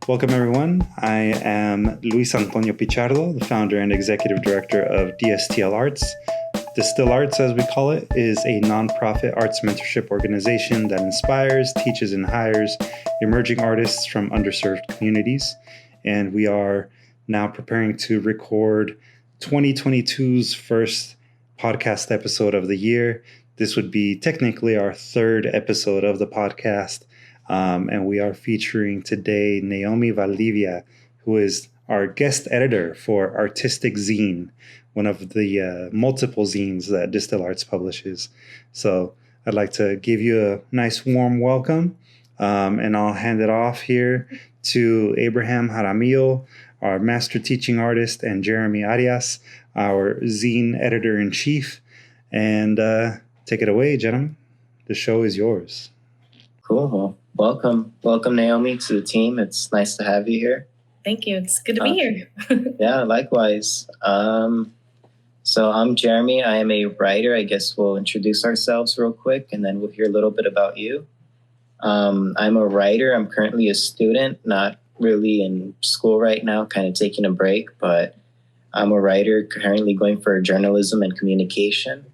Welcome, everyone. I am Luis Antonio Pichardo, the founder and executive director of DSTL Arts. DSTL Arts, as we call it, is a nonprofit arts mentorship organization that inspires, teaches, and hires emerging artists from underserved communities. And we are now preparing to record 2022's first podcast episode of the year. This would be technically our third episode of the podcast. And we are featuring today Naomi Valdivia, who is our guest editor for Aurtistic Zine, one of the multiple zines that DSTL Arts publishes. So I'd like to give you a nice warm welcome, and I'll hand it off here to Abraham Jaramillo, our master teaching artist, and Jeremy Arias, our zine editor-in-chief. And take it away, gentlemen. The show is yours. Cool. Welcome, Naomi, to the team. It's nice to have you here. Thank you. It's good to be here. Yeah, likewise. So I'm Jeremy. I am a writer. I guess we'll introduce ourselves real quick, and then we'll hear a little bit about you. I'm a writer. I'm currently a student, not really in school right now, kind of taking a break, but I'm a writer currently going for journalism and communication.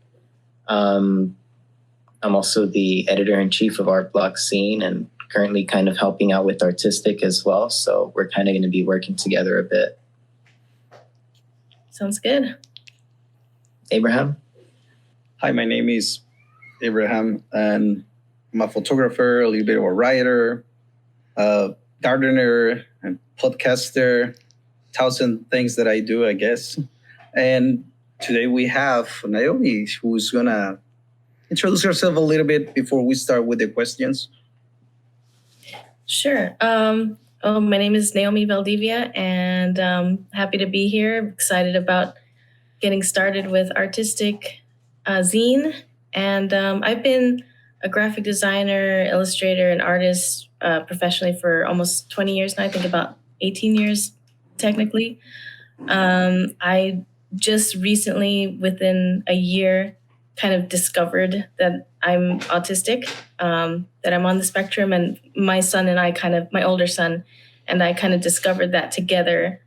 I'm also the editor-in-chief of our Block Zine and currently kind of helping out with Aurtistic as well. So we're kind of going to be working together a bit. Sounds good. Abraham? Hi, my name is Abraham, and I'm a photographer, a little bit of a writer, a gardener, and podcaster, 1,000 things that I do, I guess. And today we have Naomi, who's going to introduce yourself a little bit before we start with the questions. Sure. My name is Naomi Valdivia, and happy to be here. Excited about getting started with Aurtistic Zine. And I've been a graphic designer, illustrator, and artist professionally for almost 20 years now. I think about 18 years, technically. I just recently, within a year, kind of discovered that I'm autistic, that I'm on the spectrum, and my older son and I kind of discovered that together,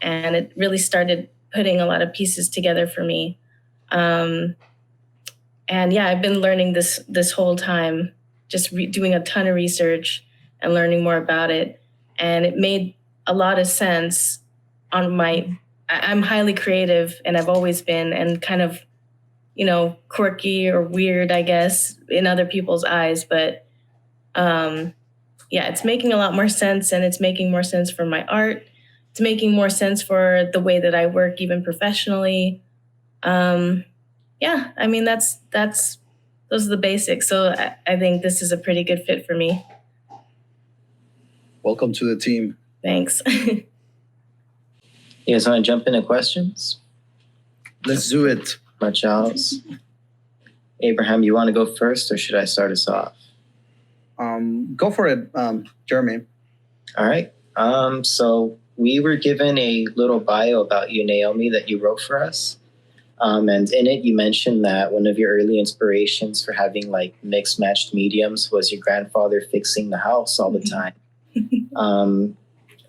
and it really started putting a lot of pieces together for me. And yeah, I've been learning this whole time, just doing a ton of research and learning more about it, and it made a lot of sense I'm highly creative, and I've always been, and kind of, quirky or weird, I guess, in other people's eyes. But yeah, it's making a lot more sense, and it's making more sense for my art. It's making more sense for the way that I work, even professionally. Yeah, I mean, those are the basics. So I think this is a pretty good fit for me. Welcome to the team. Thanks. You guys want to jump into questions? Let's do it. Much else. Abraham, you want to go first, or should I start us off? Go for it, Jeremy. All right. So we were given a little bio about you, Naomi, that you wrote for us. And in it, you mentioned that one of your early inspirations for having like mixed matched mediums was your grandfather fixing the house all the time.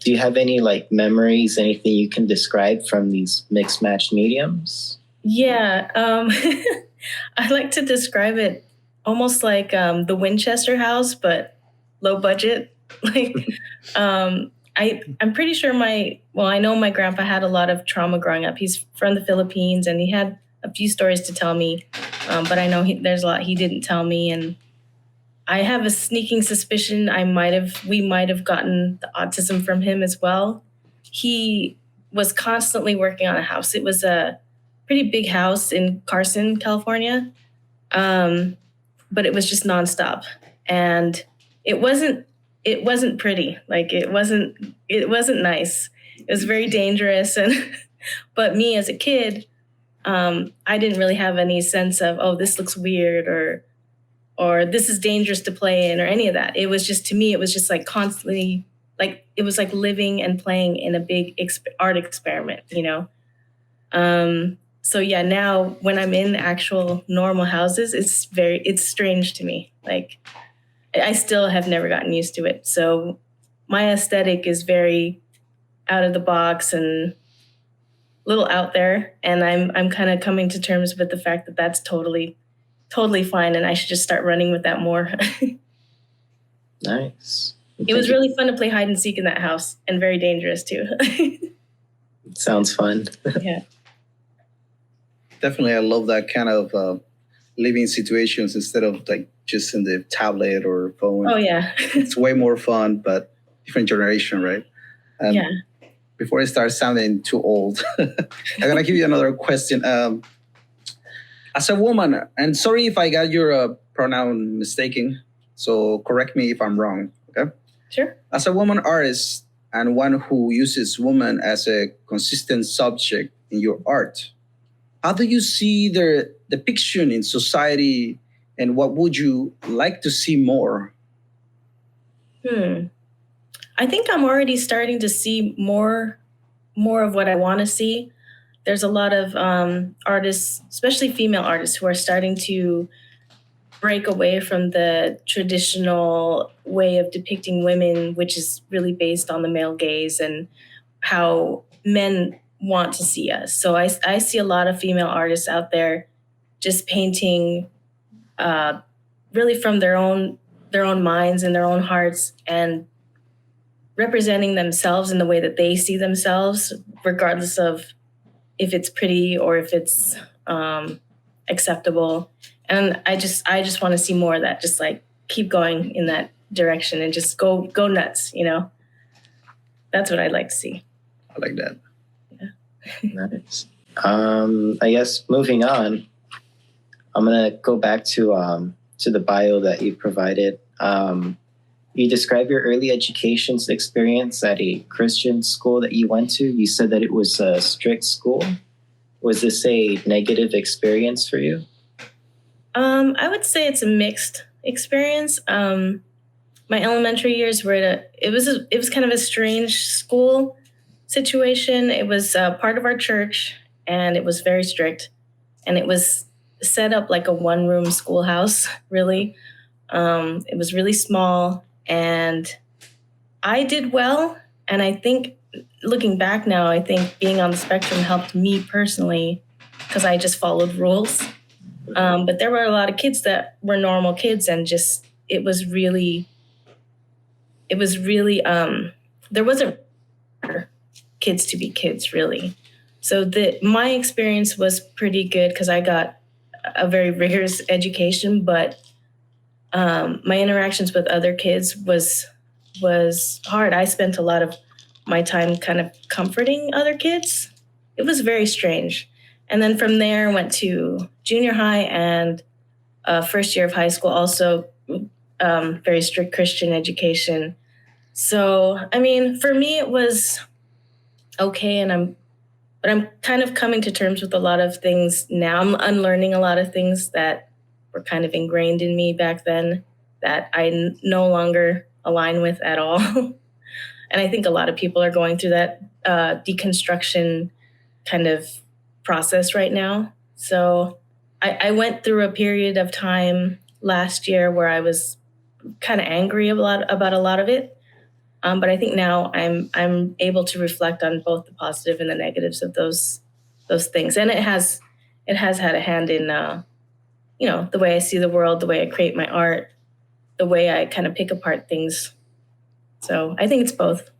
Do you have any like memories, anything you can describe from these mixed matched mediums? Yeah, I like to describe it almost like the Winchester house, but low budget. Like, I'm pretty sure I know my grandpa had a lot of trauma growing up. He's from the Philippines, and he had a few stories to tell me, but I know there's a lot he didn't tell me, and I have a sneaking suspicion we might have gotten the autism from him as well. He was constantly working on a house. It was a pretty big house in Carson, California, but it was just nonstop, and it wasn't pretty. Like it wasn't nice. It was very dangerous, but me as a kid, I didn't really have any sense of, oh, this looks weird or this is dangerous to play in or any of that. It was just, to me, it was just like constantly, like it was like living and playing in a big art experiment, So yeah, now when I'm in actual normal houses, it's strange to me. Like I still have never gotten used to it. So my aesthetic is very out of the box and a little out there. And I'm kind of coming to terms with the fact that that's totally fine. And I should just start running with that more. Nice. It was really fun to play hide and seek in that house, and very dangerous too. Sounds fun. Yeah. Definitely, I love that kind of living situations instead of like just in the tablet or phone. Oh yeah. It's way more fun, but different generation, right? Yeah. Before I start sounding too old, I'm gonna give you another question. As a woman, and sorry if I got your pronoun mistaken, so correct me if I'm wrong, okay? Sure. As a woman artist and one who uses woman as a consistent subject in your art, how do you see their depiction in society, and what would you like to see more? I think I'm already starting to see more of what I want to see. There's a lot of artists, especially female artists, who are starting to break away from the traditional way of depicting women, which is really based on the male gaze and how men want to see us. So I see a lot of female artists out there just painting really from their own minds and their own hearts, and representing themselves in the way that they see themselves, regardless of if it's pretty or if it's acceptable. And I just want to see more of that. Just like keep going in that direction and just go nuts. That's what I'd like to see. I like that. Yeah. Nice. I guess moving on, I'm gonna go back to the bio that you provided. You describe your early education experience at a Christian school that you went to. You said that it was a strict school. Was this a negative experience for you? I would say it's a mixed experience. My elementary years were it was kind of a strange school situation. It was part of our church, and it was very strict, and it was set up like a one-room schoolhouse, really. It was really small, and I did well. And I think, looking back now, I think being on the spectrum helped me personally because I just followed rules. But there were a lot of kids that were normal kids, and just it was really there wasn't kids to be kids, really. So my experience was pretty good because I got a very rigorous education, but my interactions with other kids was hard. I spent a lot of my time kind of comforting other kids. It was very strange. And then from there, went to junior high and first year of high school, also very strict Christian education. So, I mean, for me, it was okay. But I'm kind of coming to terms with a lot of things now. I'm unlearning a lot of things that were kind of ingrained in me back then that I no longer align with at all. And I think a lot of people are going through that deconstruction kind of process right now. So I went through a period of time last year where I was kind of angry about a lot of it. But I think now I'm able to reflect on both the positive and the negatives of those things. And it has had a hand in the way I see the world, the way I create my art, the way I kind of pick apart things. So I think it's both.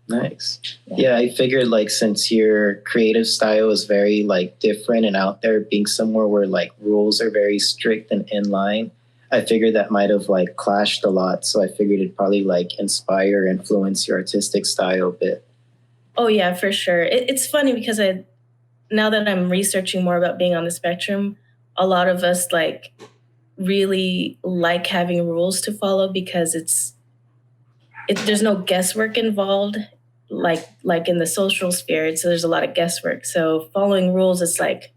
Nice. Yeah, I figured like since your creative style is very like different and out there, being somewhere where like rules are very strict and in line, I figured that might have like clashed a lot. So I figured it'd probably like inspire, influence your artistic style a bit. Oh yeah, for sure. It's funny because now that I'm researching more about being on the spectrum, a lot of us like really like having rules to follow because there's no guesswork involved like in the social sphere. So there's a lot of guesswork. So following rules is like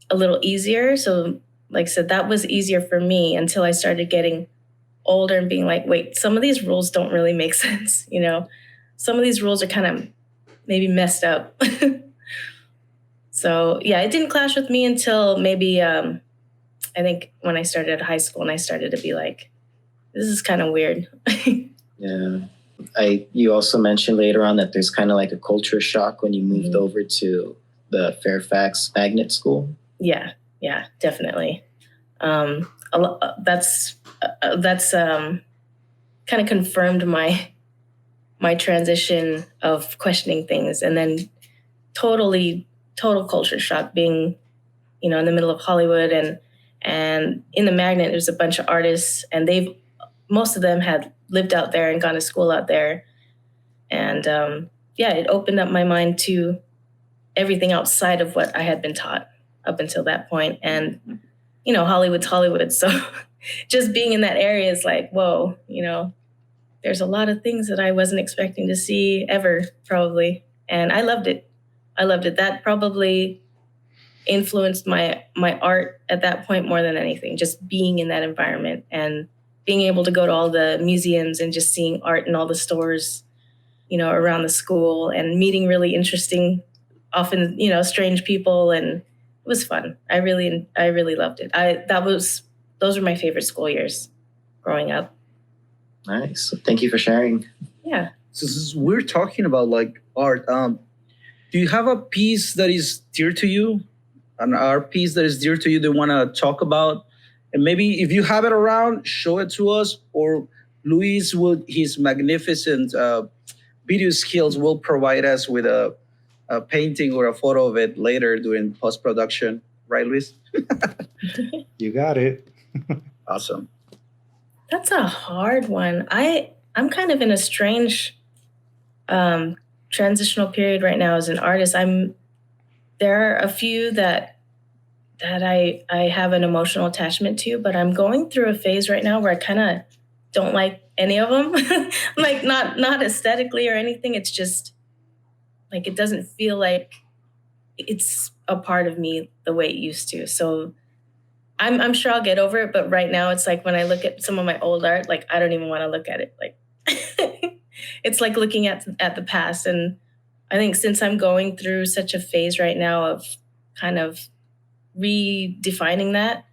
a little easier. So like I said, that was easier for me until I started getting older and being like, wait, some of these rules don't really make sense. Some of these rules are kind of maybe messed up. So yeah, it didn't clash with me until maybe, I think when I started high school and I started to be like, this is kind of weird. Yeah. You also mentioned later on that there's kind of like a culture shock when you moved over to the Fairfax Magnet School. Yeah, definitely. That's kind of confirmed my transition of questioning things, and then total culture shock being, in the middle of Hollywood, and in the Magnet there's a bunch of artists, and most of them had lived out there and gone to school out there. And it opened up my mind to everything outside of what I had been taught up until that point. And, Hollywood's Hollywood. So just being in that area is like, whoa, there's a lot of things that I wasn't expecting to see ever, probably. And I loved it. That probably influenced my art at that point more than anything, just being in that environment and being able to go to all the museums and just seeing art in all the stores, around the school, and meeting really interesting, often, strange people. And it was fun. I really loved it. Those were my favorite school years growing up. Nice. Thank you for sharing. Yeah. So since we're talking about like art, do you have a piece that is dear to you? An art piece that is dear to you that you want to talk about? And maybe if you have it around, show it to us, or Luis, with his magnificent video skills, will provide us with a painting or a photo of it later during post-production. Right, Luis? You got it. Awesome. That's a hard one. I'm kind of in a strange transitional period right now as an artist. There are a few that I have an emotional attachment to, but I'm going through a phase right now where I kind of don't like any of them. Like not aesthetically or anything. It's just like it doesn't feel like it's a part of me the way it used to. So I'm sure I'll get over it, but right now it's like when I look at some of my old art, like I don't even want to look at it. Like it's like looking at the past. And I think since I'm going through such a phase right now of kind of redefining that,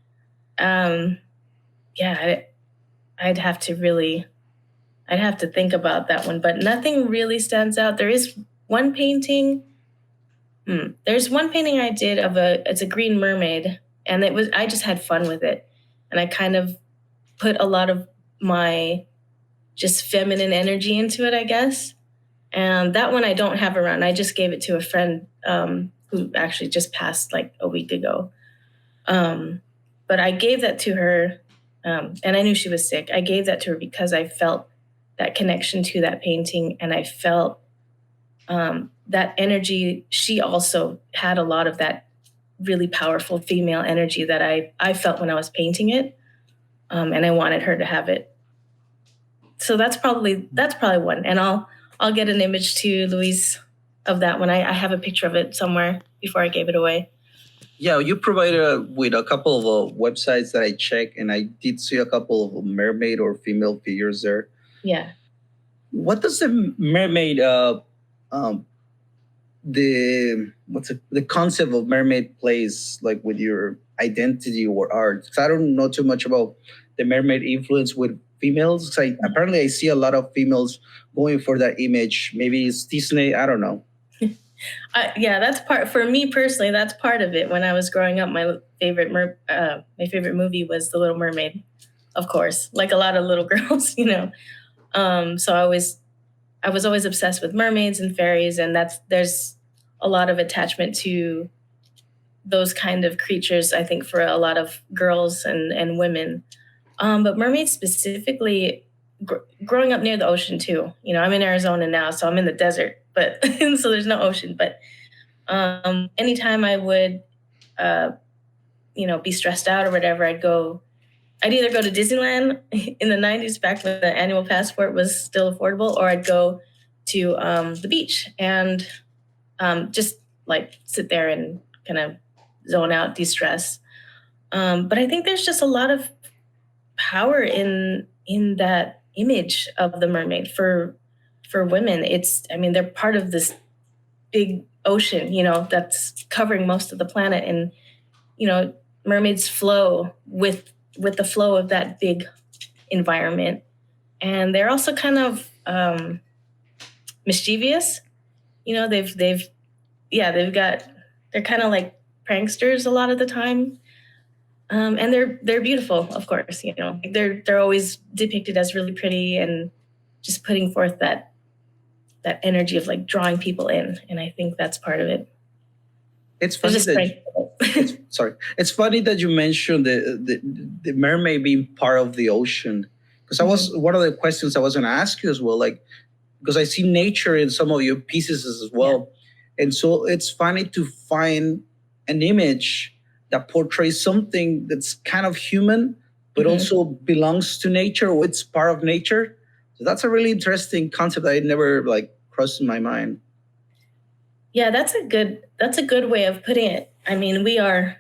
I'd have to think about that one, but nothing really stands out. There is one painting. There's one painting I did it's a green mermaid, and I just had fun with it. And I kind of put a lot of my just feminine energy into it, I guess. And that one I don't have around. I just gave it to a friend who actually just passed like a week ago. But I gave that to her, and I knew she was sick. I gave that to her because I felt that connection to that painting, and I felt that energy. She also had a lot of that really powerful female energy that I felt when I was painting it, and I wanted her to have it. So that's probably one, and I'll get an image to Luis of that one. I have a picture of it somewhere before I gave it away. Yeah, you provided with a couple of websites that I checked, and I did see a couple of mermaid or female figures there. Yeah. What does the mermaid, the concept of mermaid plays like with your identity or art? Because I don't know too much about the mermaid influence with females. Apparently I see a lot of females going for that image. Maybe it's Disney, I don't know. That's part, for me personally, that's part of it. When I was growing up, my favorite movie was The Little Mermaid, of course, like a lot of little girls, So I was always obsessed with mermaids and fairies, and there's a lot of attachment to those kind of creatures, I think, for a lot of girls and women. But mermaids specifically, growing up near the ocean too. I'm in Arizona now, so I'm in the desert, but so there's no ocean. But anytime I would, be stressed out or whatever, I'd either go to Disneyland in the 90s, back when the annual passport was still affordable, or I'd go to the beach and just like sit there and kind of zone out, de-stress. But I think there's just a lot of power in that image of the mermaid for women. They're part of this big ocean, that's covering most of the planet, and mermaids flow with the flow of that big environment. and they're also kind of mischievous. You know, they're kind of like pranksters a lot of the time. And they're beautiful, of course. You know, they're always depicted as really pretty and just putting forth that energy of like drawing people in, and I think that's part of it. It's funny it's funny that you mentioned the mermaid being part of the ocean, because I was one of the questions I was going to ask you as well, like, because I see nature in some of your pieces as well, and so it's funny to find an image that portrays something that's kind of human, but also belongs to nature, or it's part of nature. So that's a really interesting concept that I never like crossed in my mind. Yeah, that's a good way of putting it. I mean, we are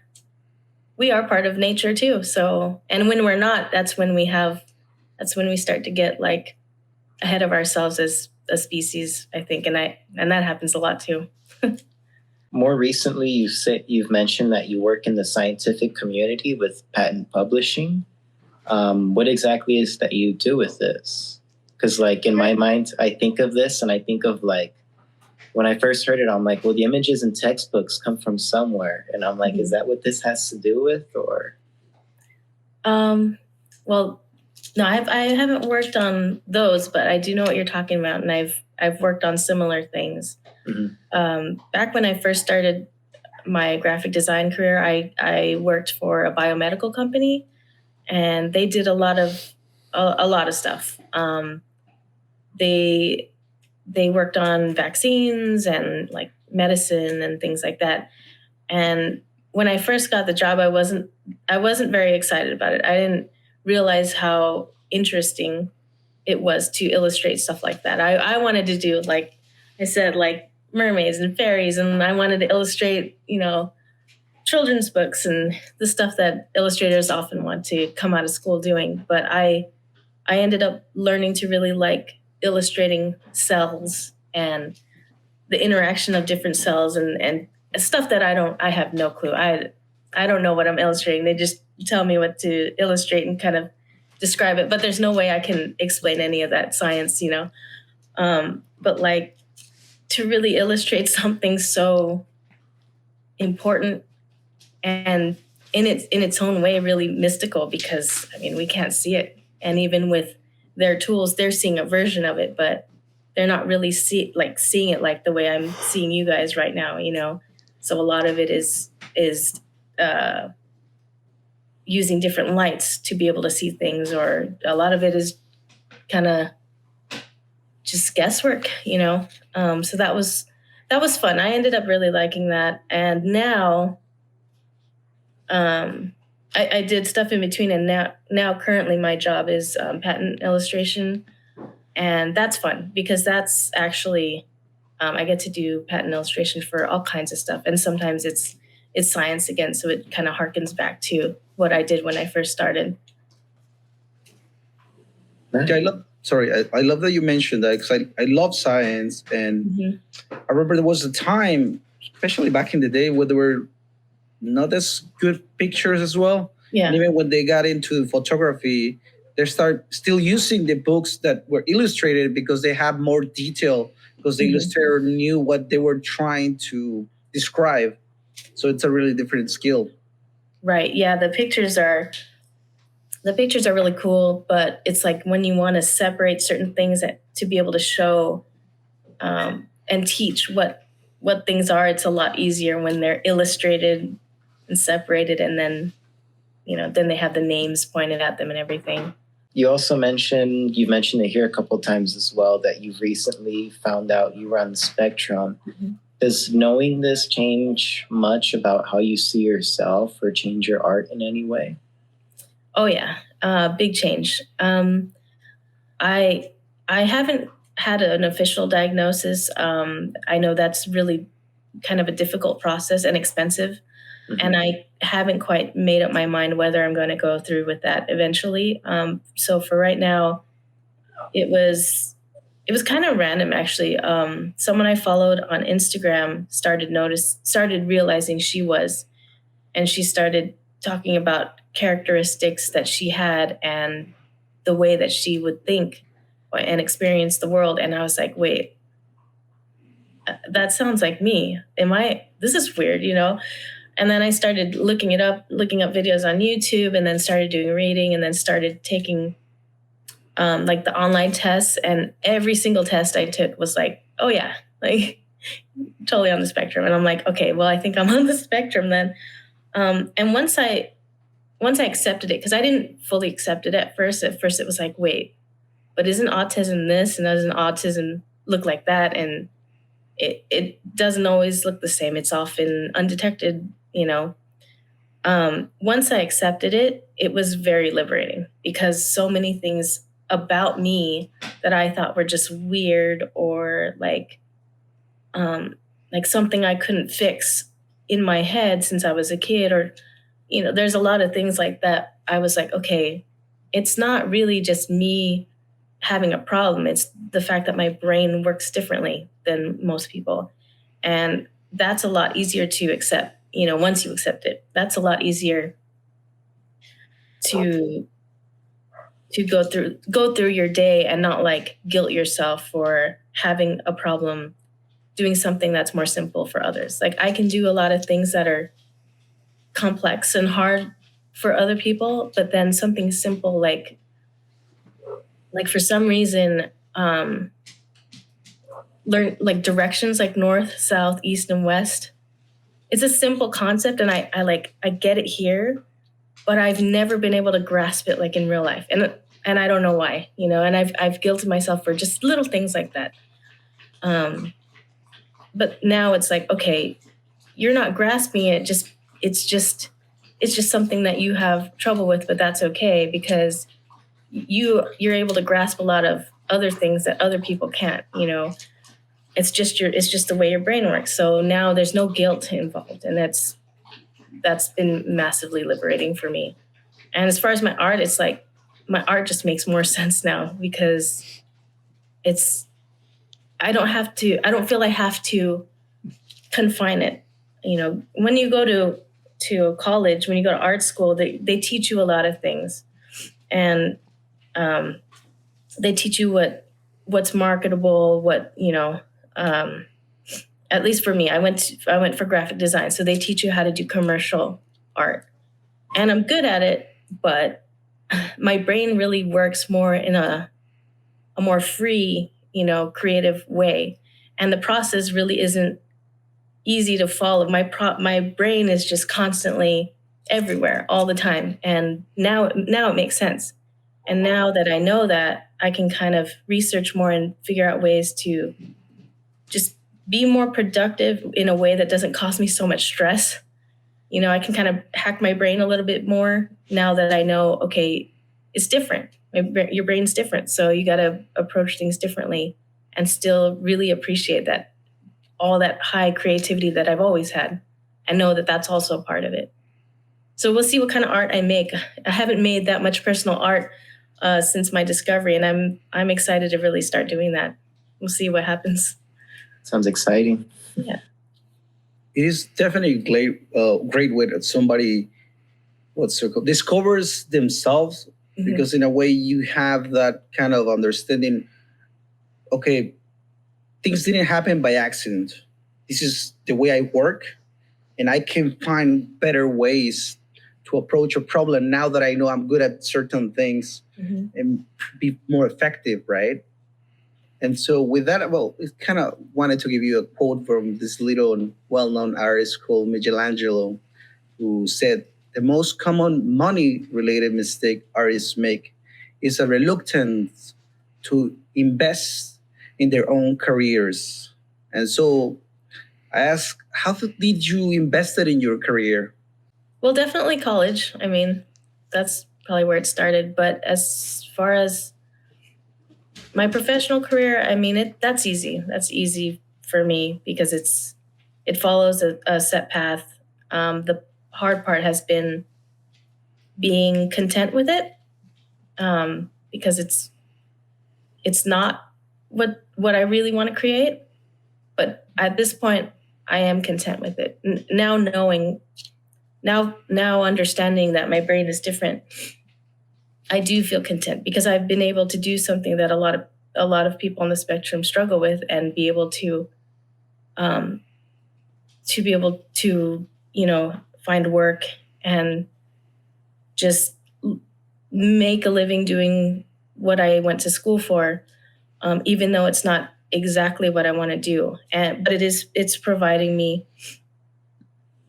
part of nature too. So, and when we're not, that's when we start to get like ahead of ourselves as a species, I think, and that happens a lot too. More recently, you've mentioned that you work in the scientific community with patent publishing. What exactly is that you do with this? Because like in my mind, I think of this and I think of like, when I first heard it, I'm like, well, the images in textbooks come from somewhere. And I'm like, is that what this has to do with, or? Well, no, I haven't worked on those, but I do know what you're talking about. And I've worked on similar things. Back when I first started my graphic design career, I worked for a biomedical company, and they did a lot of stuff. They worked on vaccines and like medicine and things like that. And when I first got the job, I wasn't very excited about it. I didn't realize how interesting it was to illustrate stuff like that. I wanted to do, like I said, like mermaids and fairies, and I wanted to illustrate, you know, children's books and the stuff that illustrators often want to come out of school doing. But I ended up learning to really like illustrating cells and the interaction of different cells and stuff that I have no clue. I don't know what I'm illustrating. They just tell me what to illustrate and kind of describe it, but there's no way I can explain any of that science, you know. But like to really illustrate something so important and in its own way really mystical, because I mean we can't see it, and even with their tools they're seeing a version of it, but they're not really seeing it like the way I'm seeing you guys right now, you know. So a lot of it is using different lights to be able to see things, or a lot of it is kind of just guesswork, you know. So that was fun. I ended up really liking that, and now I did stuff in between, and now currently my job is patent illustration, and that's fun because that's actually I get to do patent illustration for all kinds of stuff, and sometimes it's science again, so it kind of harkens back to what I did when I first started. I love that you mentioned that, because I love science, and I remember there was a time, especially back in the day, where there were not as good pictures as well. Yeah. And even when they got into photography, they start still using the books that were illustrated because they have more detail, because the illustrator knew what they were trying to describe. So it's a really different skill. Right. Yeah. The pictures are really cool, but it's like when you want to separate certain things to be able to show and teach what things are, it's a lot easier when they're illustrated and separated, and then, you know, then they have the names pointed at them and everything. You've mentioned it here a couple of times as well, that you've recently found out you were on the spectrum. Does knowing this change much about how you see yourself or change your art in any way? Oh yeah, big change. I haven't had an official diagnosis. I know that's really kind of a difficult process and expensive. And I haven't quite made up my mind whether I'm going to go through with that eventually. So for right now, it was kind of random, actually. Someone I followed on Instagram started realizing she was, and she started talking about characteristics that she had and the way that she would think and experience the world. And I was like, wait, that sounds like me. This is weird, And then I started looking up videos on YouTube, and then started doing reading, and then started taking like the online tests. And every single test I took was like, oh yeah, like totally on the spectrum. And I'm like, okay, well, I think I'm on the spectrum then. And once I accepted it, because I didn't fully accept it at first. At first it was like, wait, but isn't autism this, and doesn't autism look like that? And it doesn't always look the same. It's often undetected, Once I accepted it, it was very liberating, because so many things about me that I thought were just weird, or like something I couldn't fix in my head since I was a kid, or, there's a lot of things like that. I was like, okay, it's not really just me having a problem. It's the fact that my brain works differently than most people. And that's a lot easier to accept. Once you accept it, that's a lot easier to go through your day and not like guilt yourself for having a problem doing something that's more simple for others. Like, I can do a lot of things that are complex and hard for other people, but then something simple like for some reason, learn like directions, like north, south, east, and west. It's a simple concept, and I get it here, but I've never been able to grasp it like in real life, and I don't know why, And I've guilted myself for just little things like that. But now it's like, okay, you're not grasping it. It's just something that you have trouble with, but that's okay, because you're able to grasp a lot of other things that other people can't, It's just the way your brain works. So now there's no guilt involved, and that's been massively liberating for me. And as far as my art, it's like my art just makes more sense now, because I don't feel I have to confine it. When you go to college, when you go to art school, they teach you a lot of things, and they teach you what's marketable, at least for me, I went for graphic design. So they teach you how to do commercial art, and I'm good at it, but my brain really works more in a more free, creative way. And the process really isn't easy to follow. My brain is just constantly everywhere all the time. And now it makes sense. And now that I know that, I can kind of research more and figure out ways to just be more productive in a way that doesn't cause me so much stress. I can kind of hack my brain a little bit more now that I know, okay, it's different. Your brain's different. So you got to approach things differently and still really appreciate that, all that high creativity that I've always had, and know that that's also a part of it. So we'll see what kind of art I make. I haven't made that much personal art since my discovery, and I'm excited to really start doing that. We'll see what happens. Sounds exciting. Yeah. It is definitely a great way that somebody discovers themselves, mm-hmm. because in a way you have that kind of understanding, okay, things didn't happen by accident. This is the way I work, and I can find better ways to approach a problem now that I know I'm good at certain things, mm-hmm. and be more effective, right? And so with that, I kind of wanted to give you a quote from this little well-known artist called Michelangelo, who said, "The most common money-related mistake artists make is a reluctance to invest in their own careers." And so I ask, how did you invest it in your career? Well, definitely college. I mean, that's probably where it started. But as far as my professional career, I mean, that's easy. That's easy for me because it follows a set path. The hard part has been being content with it, because it's not what I really want to create. But at this point, I am content with it. Now understanding that my brain is different, I do feel content because I've been able to do something that a lot of a lot of people on the spectrum struggle with, and be able to find work and just make a living doing what I went to school for, even though it's not exactly what I want to do. But it's providing me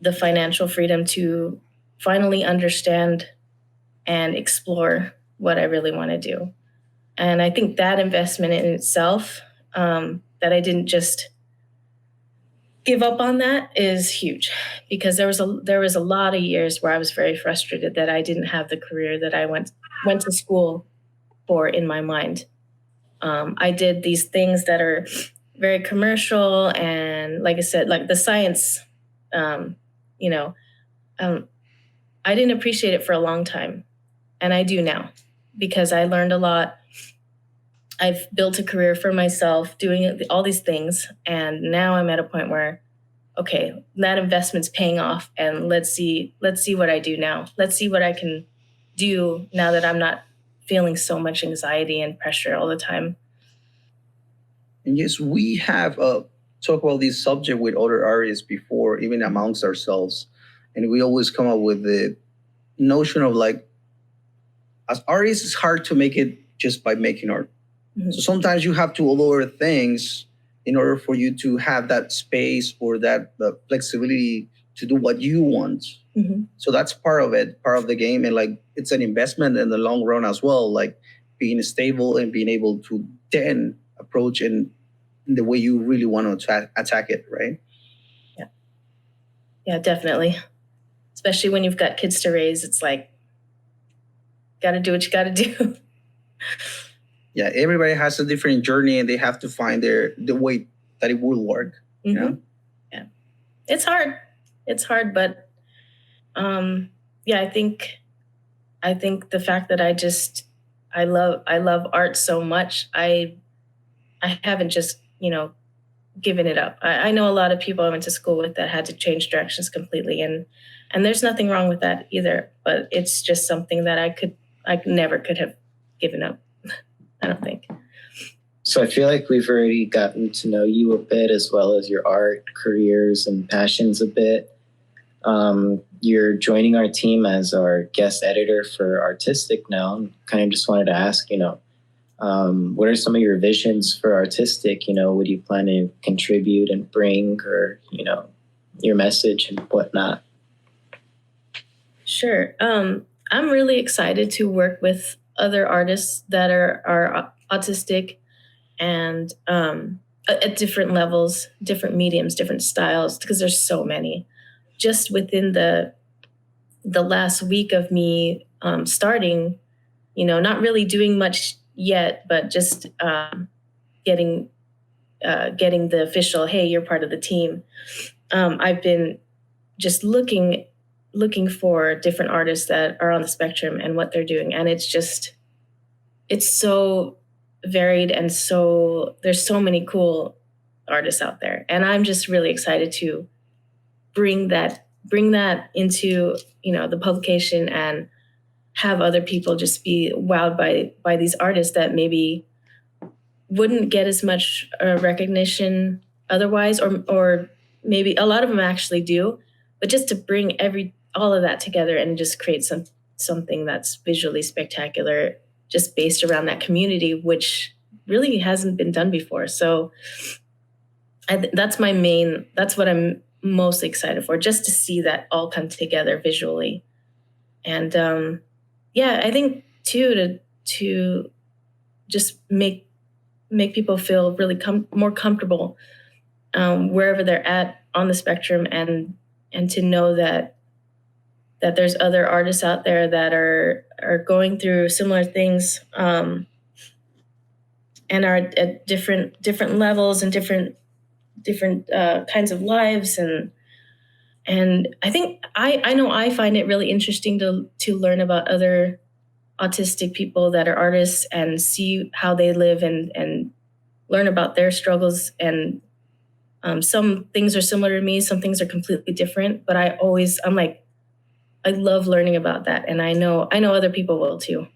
the financial freedom to finally understand and explore what I really want to do. And I think that investment in itself, that I didn't just give up on, that is huge, because there was a lot of years where I was very frustrated that I didn't have the career that I went to school for in my mind. I did these things that are very commercial, and like I said, like the science, I didn't appreciate it for a long time, and I do now, because I learned a lot. I've built a career for myself doing all these things, and now I'm at a point where, okay, that investment's paying off, and let's see what I do now. Let's see what I can do now that I'm not feeling so much anxiety and pressure all the time. And yes, we have talked about this subject with other artists before, even amongst ourselves, and we always come up with the notion of, like, as artists, it's hard to make it just by making art. Mm-hmm. So sometimes you have to lower things in order for you to have that space or the flexibility to do what you want. Mm-hmm. So that's part of it, part of the game. And like, it's an investment in the long run as well, like being stable and being able to then approach in the way you really want to attack it, right? Yeah. Yeah, definitely. Especially when you've got kids to raise, it's like, got to do what you got to do. Yeah, everybody has a different journey, and they have to find the way that it will work. Mm-hmm. You know? Yeah, it's hard. It's hard, but yeah, I think the fact that I love art so much, I haven't just given it up. I know a lot of people I went to school with that had to change directions completely, and there's nothing wrong with that either. But it's just something that I never could have given up. I don't think. So I feel like we've already gotten to know you a bit, as well as your art careers and passions a bit. You're joining our team as our guest editor for Aurtistic now. Kind of just wanted to ask, what are some of your visions for Aurtistic? What do you plan to contribute and bring, or, your message and whatnot? Sure. I'm really excited to work with other artists that are autistic, and at different levels, different mediums, different styles, because there's so many. Just within the last week of me starting, not really doing much yet, but just getting the official, hey, you're part of the team. I've been just looking for different artists that are on the spectrum and what they're doing. And it's so varied, and there's so many cool artists out there. And I'm just really excited to bring that into, the publication, and have other people just be wowed by these artists that maybe wouldn't get as much recognition otherwise, or maybe a lot of them actually do, but just to bring all of that together and just create something that's visually spectacular, just based around that community, which really hasn't been done before. So that's what I'm most excited for, just to see that all come together visually. And I think too, to just make people feel really more comfortable wherever they're at on the spectrum, and to know that there's other artists out there that are going through similar things, and are at different levels and different kinds of lives, and I think I know I find it really interesting to learn about other autistic people that are artists, and see how they live, and learn about their struggles. And some things are similar to me, some things are completely different, but I'm like, I love learning about that, and I know other people will too.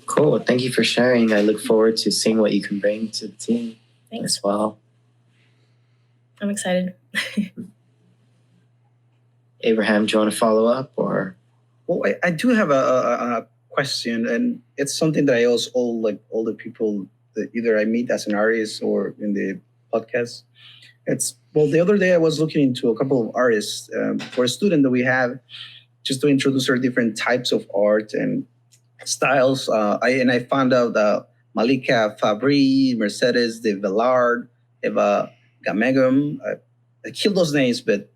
Cool. Thank you for sharing. I look forward to seeing what you can bring to the team. Thanks. As well. I'm excited. Abraham, do you want to follow up or? Well, I do have a question, and it's something that I ask all the people that either I meet as an artist or in the podcast. The other day I was looking into a couple of artists for a student that we have, just to introduce her different types of art and styles. I found out that Malika Fabri, Mercedes de Villard, Eva Gamegum. I killed those names, but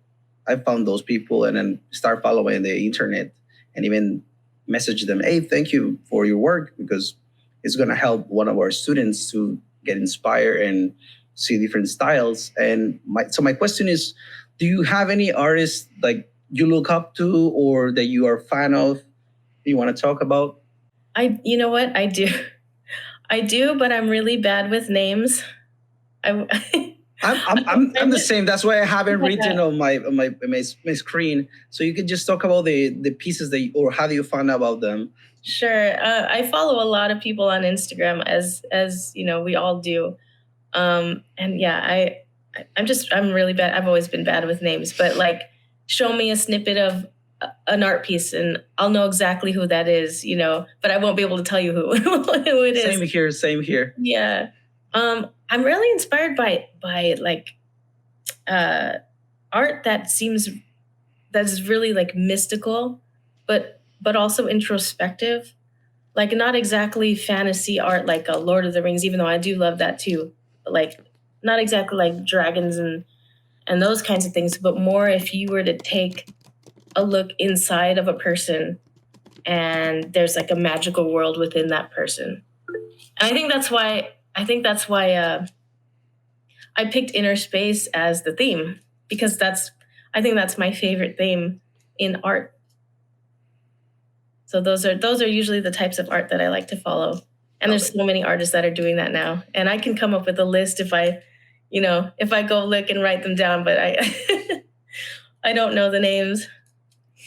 I found those people and then start following the internet and even message them, hey, thank you for your work, because it's going to help one of our students to get inspired and see different styles. And my question is, do you have any artists like you look up to or that you are a fan of you want to talk about? You know what? I do, but I'm really bad with names. I'm the same. That's why I haven't written on my screen. So you can just talk about the pieces or how do you find out about them? Sure. I follow a lot of people on Instagram, as you know, we all do. And yeah, I'm really bad. I've always been bad with names, but like, show me a snippet of an art piece and I'll know exactly who that is, you know, but I won't be able to tell you who it is. Same here. Yeah. I'm really inspired by like art that's really like mystical, but also introspective. Like not exactly fantasy art like a Lord of the Rings, even though I do love that too. But like not exactly like dragons and those kinds of things, but more if you were to take a look inside of a person and there's like a magical world within that person. And I think that's why I picked inner space as the theme, because I think that's my favorite theme in art. So those are usually the types of art that I like to follow. And there's so many artists that are doing that now. And I can come up with a list if I go look and write them down, but I don't know the names.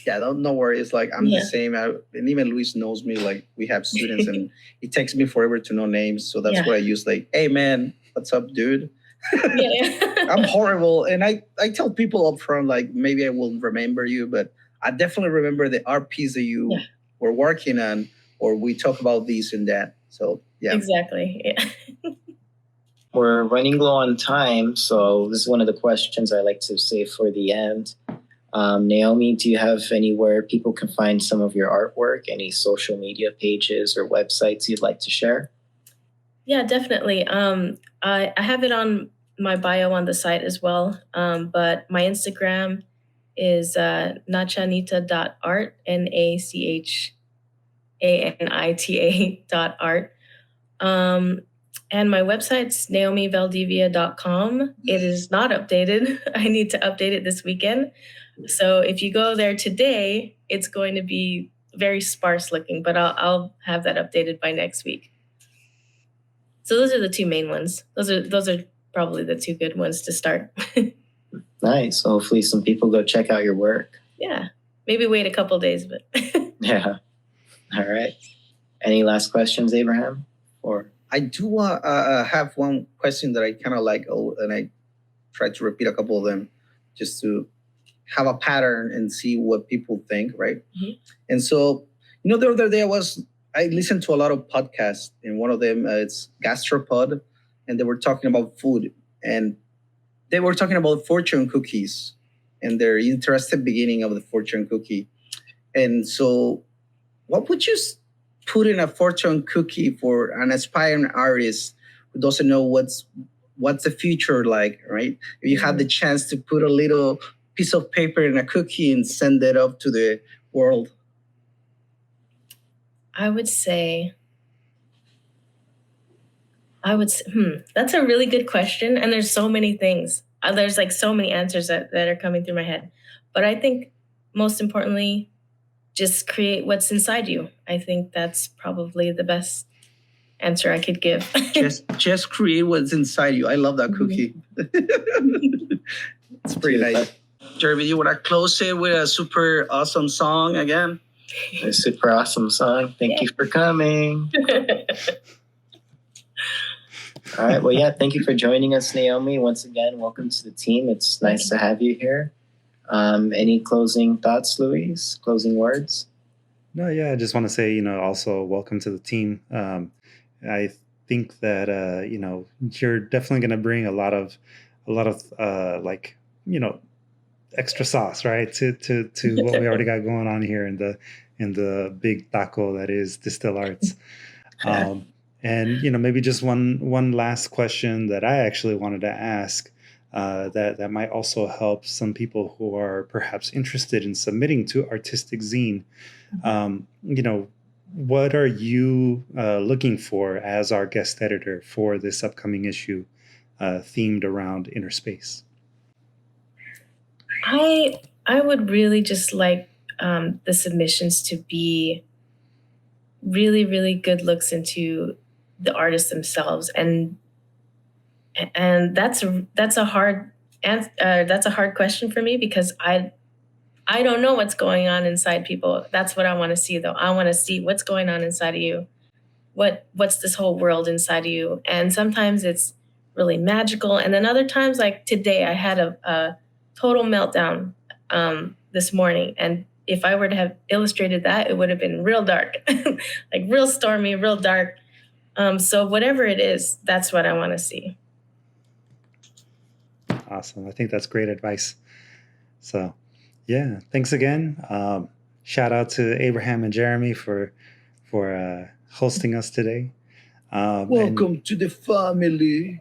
Yeah, no worries. Like I'm the same. And even Luis knows me. Like we have students, and it takes me forever to know names. So that's what I use. Like, hey man, what's up, dude? I'm horrible, and I tell people up front, like maybe I won't remember you, but I definitely remember the art piece that you were working on, or we talk about this and that. So yeah, exactly. Yeah. We're running low on time, so this is one of the questions I like to save for the end. Naomi, do you have anywhere people can find some of your artwork? Any social media pages or websites you'd like to share? Yeah, definitely. I have it on my bio on the site as well. But my Instagram is nachanita.art, NACHANITA.art. And my website's naomivaldivia.com. It is not updated. I need to update it this weekend. So if you go there today, it's going to be very sparse looking, but I'll have that updated by next week. So those are the two main ones. Those are probably the two good ones to start. Nice. So hopefully some people go check out your work. Yeah. Maybe wait a couple days, but yeah. All right. Any last questions, Abraham? Or I do have one question that I kind of like, and I try to repeat a couple of them just to have a pattern and see what people think, right? Mm-hmm. And so, the other day I listened to a lot of podcasts, and one of them, it's Gastropod, and they were talking about food, and they were talking about fortune cookies and their interesting beginning of the fortune cookie. And so what would you put in a fortune cookie for an aspiring artist who doesn't know what's the future like, right? If you had the chance to put a little piece of paper in a cookie and send it up to the world? I would say, that's a really good question. And there's so many things. There's like so many answers that are coming through my head. But I think most importantly, just create what's inside you. I think that's probably the best answer I could give. just create what's inside you. I love that cookie. It's pretty nice. Jeremy, you want to close it with a super awesome song again? A super awesome song. Thank you for coming. All right. Well, yeah, thank you for joining us, Naomi. Once again, welcome to the team. It's nice to have you here. Any closing thoughts, Luis? Closing words? No, yeah, I just want to say, also welcome to the team. I think that you're definitely going to bring a lot of extra sauce, right, to what we already got going on here in the big taco that is Distill Arts. And maybe just one last question that I actually wanted to ask that might also help some people who are perhaps interested in submitting to Aurtistic Zine. What are you looking for as our guest editor for this upcoming issue themed around inner space? I would really just like the submissions to be really, really good looks into the artists themselves, and that's a hard question for me, because I don't know what's going on inside people. That's what I want to see, though. I want to see what's going on inside of you. What's this whole world inside of you? And sometimes it's really magical, and then other times, like today, I had a total meltdown this morning, and if I were to have illustrated that, it would have been real dark, like real stormy, real dark. So whatever it is, that's what I want to see. Awesome. I think that's great advice. So, yeah, thanks again. Shout out to Abraham and Jeremy for hosting us today. Welcome to the family.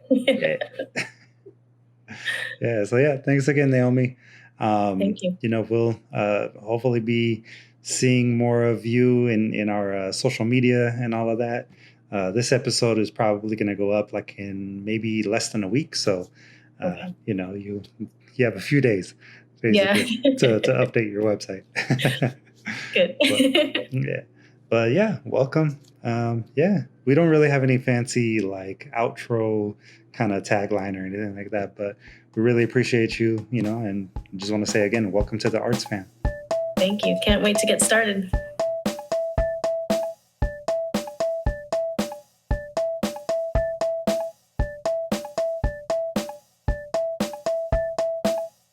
Yeah. Thanks again, Naomi. Thank you. We'll hopefully be seeing more of you in our social media and all of that. This episode is probably going to go up like in maybe less than a week. So, Okay. you have a few days basically to update your website. Good. But yeah, welcome. We don't really have any fancy like outro kind of tagline or anything like that, but we really appreciate you, and just want to say again, welcome to the Arts Fam. Thank you. Can't wait to get started.